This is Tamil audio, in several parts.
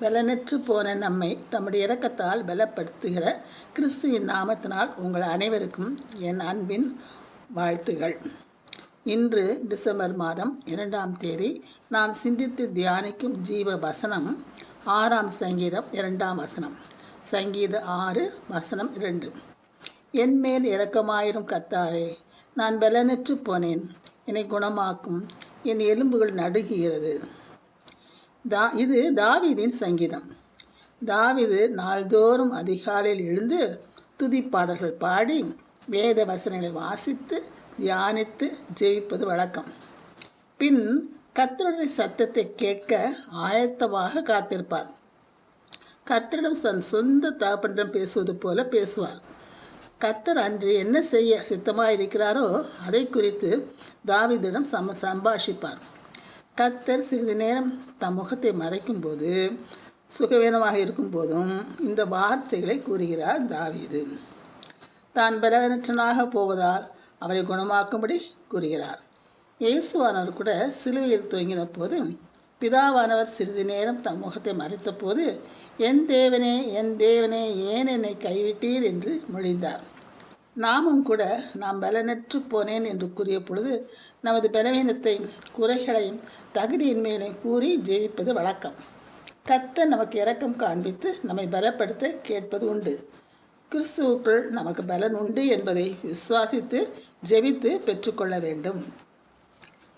பலனற்று போன நம்மை தம்முடைய இரக்கத்தால் பலப்படுத்துகிற கிறிஸ்துவின் நாமத்தினால் உங்கள் அனைவருக்கும் என் அன்பின் வாழ்த்துகள். இன்று டிசம்பர் மாதம் 2ஆம் தேதி நாம் சிந்தித்து தியானிக்கும் ஜீவ வசனம் 6ஆம் சங்கீதம் 2ஆம் வசனம். சங்கீதம் 6 வசனம் 2. என்மேல் இரக்கமாயிரும் கர்த்தாவே, நான் பலனற்று போனேன், என்னை குணமாக்கும், என் எலும்புகள் நடுங்குகிறது. இது தாவீதின் சங்கீதம். தாவீது நாள்தோறும் அதிகாலையில் எழுந்து துதிப்பாடல்கள் பாடி வேத வசனங்களை வாசித்து தியானித்து ஜெபிப்பது வழக்கம். பின் கர்த்தருடைய சத்தத்தை கேட்க ஆயத்தமாக காத்திருப்பார். கர்த்தரிடம் தன் சொந்த தகப்பனிடம் பேசுவது போல பேசுவார். கர்த்தர் அன்று என்ன செய்ய சித்தமாக இருக்கிறாரோ அதை குறித்து தாவீதிடம் சம்பாஷிப்பார். கர்த்தர் சிறிது நேரம் தம் முகத்தை மறைக்கும்போது, சுகவீனமாக இருக்கும்போதும் இந்த வார்த்தைகளை கூறுகிறார் தாவீது. தான் பலவீனனாக போவதால் அவரை குணமாக்கும்படி கூறுகிறார். இயேசுவானவர் கூட சிலுவையில் தொங்கின போது பிதாவானவர் சிறிது நேரம் தம் முகத்தை மறைத்த போது, என் தேவனே, என் தேவனே, ஏன் என்னை கைவிட்டீர் என்று மொழிந்தார். நாமும் கூட நாம் பலனற்று போனேன் என்று கூறிய பொழுது நமது பலவீனத்தை, குறைகளையும் தகுதியின்மைகளையும் கூறி ஜெபிப்பது வழக்கம். கர்த்தர் நமக்கு இரக்கம் காண்பித்து நம்மை பலப்படுத்த கேட்பது உண்டு. கிறிஸ்துவுக்குள் நமக்கு பலன் உண்டு என்பதை விசுவாசித்து ஜெபித்து பெற்றுக்கொள்ள வேண்டும்.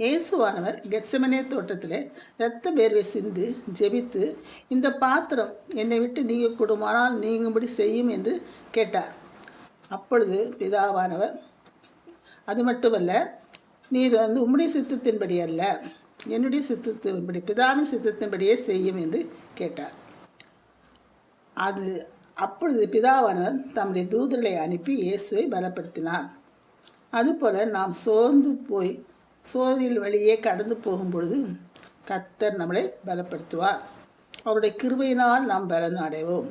இயேசுவானவர் கெத்செமனே தோட்டத்திலே இரத்த வேர்வை சிந்து ஜெபித்து, இந்த பாத்திரம் என்னை விட்டு நீங்கக்கூடுமானால் நீங்கும்படி செய்யும் என்று கேட்டார். அப்பொழுது பிதாவானவர், அது மட்டுமல்ல, நீர் உம்முடைய சித்தத்தின்படி அல்ல, என்னுடைய சித்தத்தின்படி, பிதாவின் சித்தத்தின்படியே செய்யும் என்று கேட்டார். அப்பொழுது பிதாவானவர் தம்முடைய தூதர்களை அனுப்பி இயேசுவை பலப்படுத்தினார். அதுபோல் நாம் சோர்வில் வழியே கடந்து போகும் பொழுது கர்த்தர் நம்மளை பலப்படுத்துவார். அவருடைய கிருபையினால் நாம் பலன் அடைவோம்.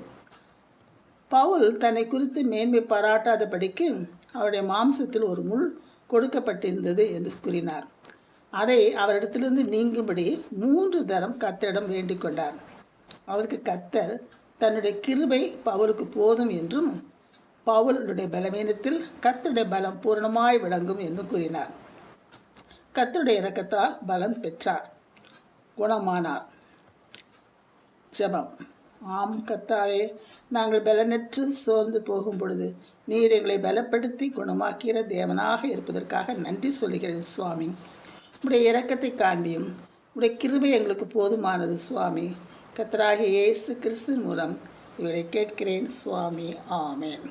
பவுல் தன்னை குறித்து மேன்மை பாராட்டாதபடிக்கு அவருடைய மாம்சத்தில் ஒரு முள் கொடுக்கப்பட்டிருந்தது என்று கூறினார். அதை அவரிடத்திலிருந்து நீங்கும்படி 3 தரம் கர்த்தரிடம் வேண்டிக் கொண்டார். அவருக்கு கர்த்தர் தன்னுடைய கிருபை பவுலுக்கு போதும் என்றும், பவுலுடைய பலவீனத்தில் கர்த்தருடைய பலம் பூரணமாய் விளங்கும் என்றும் கூறினார். கர்த்தருடைய இரக்கத்தால் பலம் பெற்றார், குணமானார். ஜெபம். ஆம் கர்த்தாவே, நாங்கள் பலனற்று சோர்ந்து போகும் பொழுது நீர் எங்களை பலப்படுத்தி குணமாக்கிற தேவனாக இருப்பதற்காக நன்றி சொல்கிறேன் சுவாமி. உடைய இரக்கத்தை காண்பியும், உடைய கிருபை எங்களுக்கு போதுமானது சுவாமி. கர்த்தராகிய இயேசு கிறிஸ்துவின் மூலம் இவரை கேட்கிறேன் சுவாமி. ஆமேன்.